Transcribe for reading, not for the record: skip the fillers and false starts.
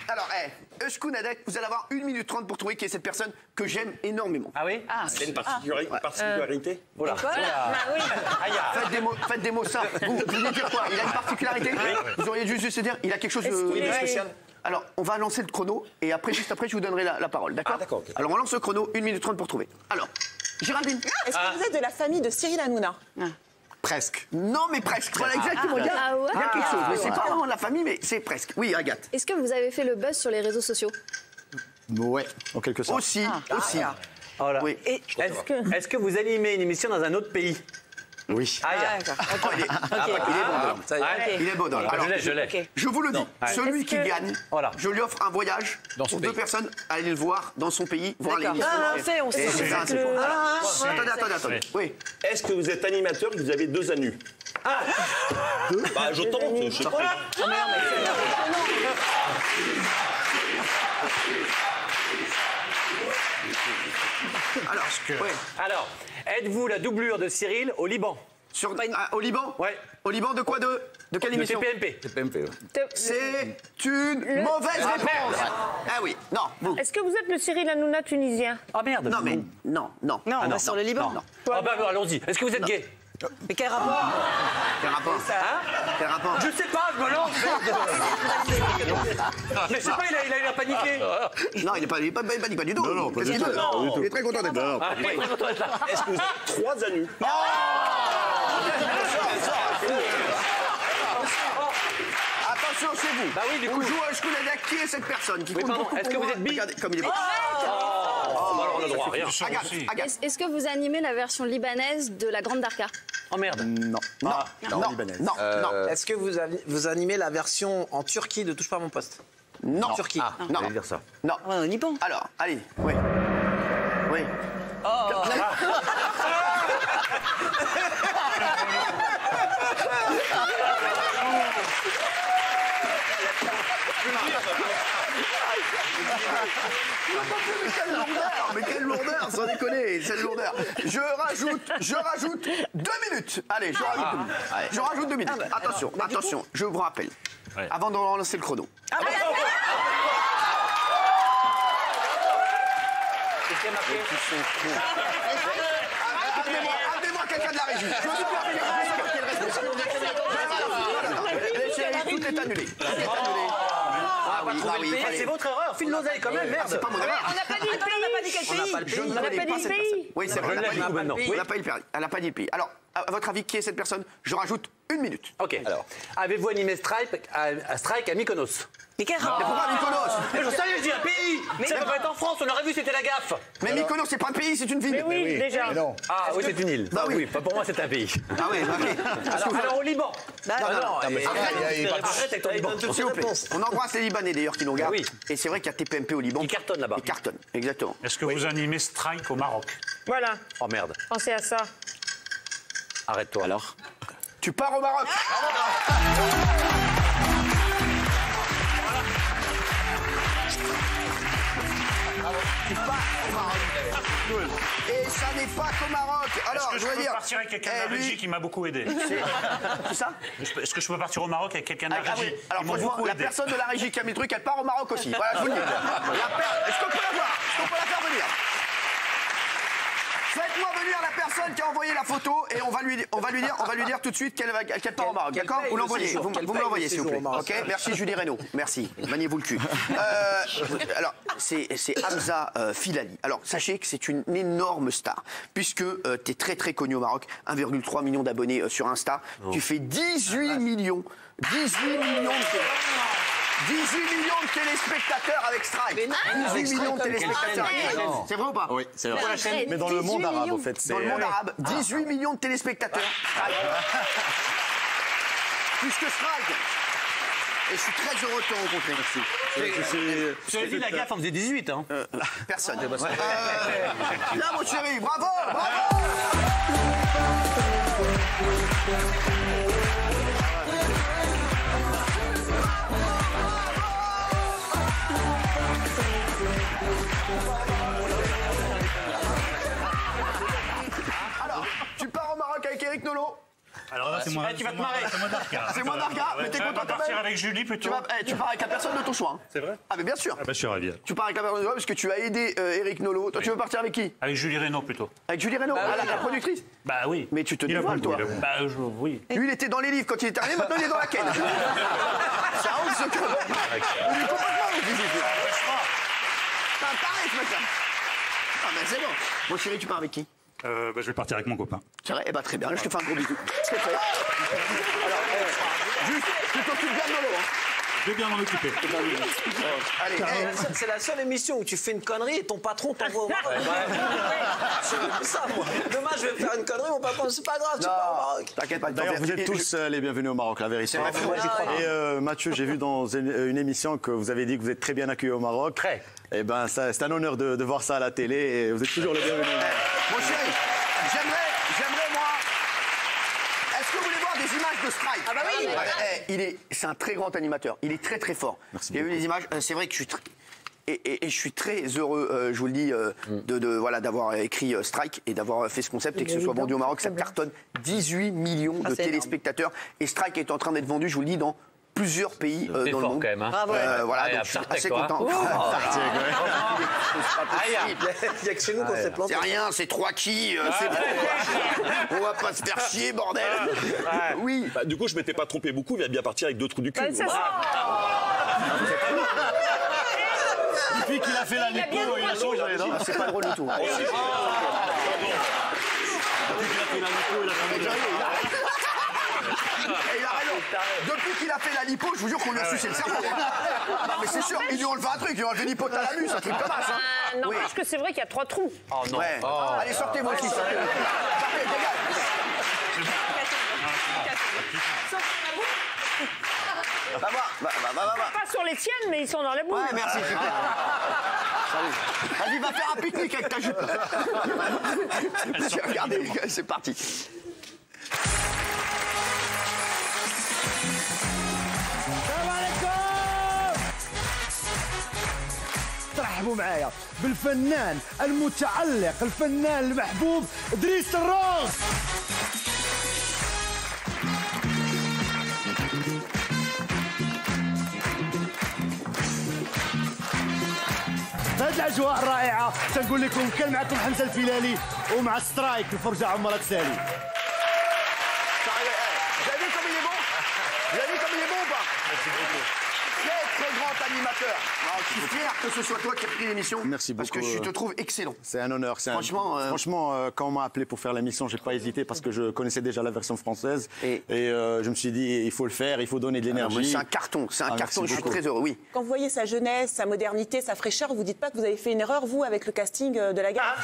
Alors, Eusko Nadek, vous allez avoir 1 minute 30 pour trouver qui est cette personne que j'aime énormément. Ah oui? C'est une particularité. Voilà. Faites des mots simples. Vous voulez dire quoi? Il a une particularité? Vous auriez juste dû se dire, il a quelque chose de spécial. Alors, on va lancer le chrono et après, juste après, je vous donnerai la parole, d'accord? D'accord. Okay. Alors, on lance le chrono, 1 minute 30 pour trouver. Alors, Géraldine. Est-ce que vous êtes de la famille de Cyril Hanouna? Presque. Non, mais presque. Voilà, exactement. Il y a quelque chose. Mais c'est pas vraiment de la famille, mais c'est presque. Oui, Agathe. Est-ce que vous avez fait le buzz sur les réseaux sociaux? Ouais, en quelque sorte. Aussi. Voilà. Oui. Est-ce que vous animez une émission dans un autre pays? Oui. Il est bon. Alors, je l'ai. Je vous le dis, celui qui gagne, je lui offre un voyage pour 2 personnes à aller le voir dans son pays, voir l'émission. On sait. Attendez. Oui. Est-ce que vous êtes animateur et que vous avez 2 anus? Deux? Bah, je tente, je sais pas. Alors, êtes-vous la doublure de Cyril au Liban? Au Liban? Ouais. Au Liban de quoi? De quelle émission? TPMP. C'est une mauvaise réponse. Ah oui, non, vous. Est-ce que vous êtes le Cyril Hanouna tunisien? Ah merde. Non, mais non. Non, on va sur le Liban. Non. Ah bah allons-y. Est-ce que vous êtes gay? Mais quel rapport? Quel rapport? Je sais pas, je me lance. Mais je sais pas, il a paniqué. Non, il n'est pas du tout. Non, pas du tout. Il est très content d'être là. Est-ce que vous avez 3 anus? Attention chez vous. Bah oui, du coup. On joue à Eusko Nadek. Qui est cette personne qui compte beaucoup est-ce que vous êtes bi? Regardez comme il est beau. Alors on a droit à rien. Agathe. Est-ce que vous animez la version libanaise de la Grande Darka? Oh merde. Non. Est-ce que vous animez la version en Turquie de Touche pas à mon poste? Non. En Turquie. Non. J'allais dire ça. Non. Au Liban. Alors, allez. Oui. Mais quelle lourdeur, sans déconner, cette lourdeur. Je rajoute 2 minutes. Allez, je rajoute 2 minutes. Attention, je vous rappelle, avant de relancer le chrono. Amenez-moi quelqu'un de la régie. Je veux tout est annulé. C'est votre erreur. File l'oseille quand même, merde. C'est pas mon erreur. On n'a pas dit quel pays. Je ne connais pas cette personne. Oui, c'est vrai. Elle n'a pas dit le pays. Alors, à votre avis, qui est cette personne? Je rajoute 1 minute. Ok. Alors, avez-vous animé Strike à Mykonos? Mais quel rapport? Mais pourquoi Mykonos? Mais je savais, je dis un pays. Ça peut pas être en France, on aurait vu, c'était la gaffe. Mais Mykonos, c'est pas un pays, c'est une ville. Mais oui, déjà. Ah oui, c'est une île. Bah oui, pour moi, c'est un pays. Ah oui, Alors au Liban. Arrête avec ton Liban. S'il vous plaît. On embrasse les Libanais d'ailleurs qui nous regardent. Oui. Et c'est vrai qu'il y a TPMP au Liban. Ils cartonnent là-bas. Ils cartonnent, exactement. Est-ce que vous animez Strike au Maroc? Voilà, Oh merde. pensez à ça. Arrête-toi. Alors. Tu pars au Maroc. Tu pars au Maroc. Et ça n'est pas qu'au Maroc. Alors, Est-ce que je peux partir avec quelqu'un de la régie qui m'a beaucoup aidé? C'est ça? Est-ce que je peux partir au Maroc avec quelqu'un de la régie? Alors, franchement, la personne de la régie qui a mis le truc, elle part au Maroc aussi. Voilà, je vous le dis. Est-ce qu'on peut la voir? Est-ce qu'on peut la faire venir? Faites-moi venir la personne qui a envoyé la photo et on va lui dire tout de suite qu'elle part au Maroc, d'accord? Vous l'envoyez, vous me l'envoyez s'il vous plaît. Ok, merci Julie Reynaud, merci. Maniez-vous le cul. Alors, c'est Hamza Filali. Alors, sachez que c'est une énorme star, puisque tu es très très connu au Maroc, 1,3 million d'abonnés sur Insta. Tu fais 18 millions de 18 millions de téléspectateurs avec Strike. 18 millions de téléspectateurs avec Strike. C'est vrai ou pas? Oui, c'est vrai. Mais dans le monde arabe, en fait. Dans le monde arabe, 18 millions de téléspectateurs. Plus que Strike. Et je suis très heureux de te rencontrer. Merci. Je te dis, la gaffe en faisait 18, hein. Personne. Là, mon chéri, bravo, bravo. Nolo. Alors là, c'est moi. Tu vas te marrer. C'est moi d'Arca. C'est moi d'Arca, mais t'es content quand Partir même. avec Julie plutôt. Tu pars avec la personne de ton choix. C'est vrai? Ah mais bien sûr. Ah bah je suis ravi. Tu pars avec la personne de ton choix parce que tu as aidé Eric Nolo. Toi, tu veux partir avec qui? Avec Julie Reynaud plutôt. Avec Julie Reynaud, la productrice. Bah oui. Mais tu te Il a dévoiles, beaucoup, toi. il a- Bah oui. Lui, il était dans les livres quand il est arrivé, maintenant il est dans la quête. C'est un honte ce que. Il est complètement ridicule. C'est un taré ce mec-là. Ah ben c'est bon. Bon chérie, tu pars avec qui? Bah, je vais partir avec mon copain. C'est vrai? Eh ben très bien, je te fais un gros bisou. C'est fait. Alors, juste, tu t'occupes bien de Nolo. Hein. Je vais bien m'en occuper. Allez, C'est la seule émission où tu fais une connerie et ton patron t'envoie au Maroc. C'est ça, moi. Demain, je vais faire une connerie, mon patron, c'est pas grave, tu pars au Maroc. t'inquiète pas. D'ailleurs, vous êtes tous les bienvenus au Maroc, la vérité. Moi, j'y crois. Et Mathieu, j'ai vu dans une émission que vous avez dit que vous êtes très bien accueilli au Maroc. Très. Et ben, c'est un honneur de voir ça à la télé. Et vous êtes toujours les bienvenus. Mon chéri, j'aimerais moi. Est-ce que vous voulez voir des images de Strike? Ah bah oui. C'est un très grand animateur. Il est très très fort. Merci Il y a eu beaucoup. des images. C'est vrai que je suis et je suis très heureux, je vous le dis, voilà, d'avoir écrit Strike et d'avoir fait ce concept et que ce soit vendu au Maroc. Ça cartonne 18 millions de c'est téléspectateurs. Et Strike est en train d'être vendu, je vous le dis, dans plusieurs pays T'es dans le fort monde. quand même. Hein. Bravo. Voilà, Ouais, donc je suis Artec, assez toi, content. Il y a que chez nous qu'on s'est planté. C'est rien, c'est 3 qui, c'est pourquoi. On va pas se faire chier, bordel. Oui. Bah, du coup, je m'étais pas trompé beaucoup, il va bien partir avec 2 trous du cul. C'est ça. Depuis qu'il a fait la lipo, il a changé, non? C'est pas drôle du tout. Et il a raison. Depuis qu'il a fait la lipo, je vous jure qu'on lui a sucé le cerveau. Non mais c'est sûr, ils lui ont enlevé un truc, ils lui ont enlevé l'hypothalamus, un truc comme ça. Hein. Non, Oui. parce que c'est vrai qu'il y a 3 trous. Oh non. Ouais. Allez, sortez moi aussi, sortez. Sortez, dégage. Va voir, va. Pas sur les tiennes, mais ils sont dans la boue. Ouais, merci, super. Salut. Vas-y, va faire un pique-nique avec ta jupe. Regardez, c'est parti. ترحبوا معايا بالفنان المتألق الفنان المحبوب إدريس الروس. في هذه الأجواء الرائعة تنقول لكم كان معكم حمزة الفيلالي ومع سترايك الفرجة عمرك سالي. Vous avez vu comme il est bon? Vous avez vu comme il est bon ou pas? Très grand animateur. Alors, je suis fier que ce soit toi qui as pris l'émission. Merci Parce que beaucoup, je te trouve excellent. C'est un honneur. Franchement, Franchement, quand on m'a appelé pour faire l'émission, j'ai pas hésité parce que je connaissais déjà la version française. Et je me suis dit, il faut le faire, il faut donner de l'énergie. C'est un carton, c'est un carton, je suis très heureux, oui. Quand vous voyez sa jeunesse, sa modernité, sa fraîcheur, vous dites pas que vous avez fait une erreur, vous, avec le casting de la gare?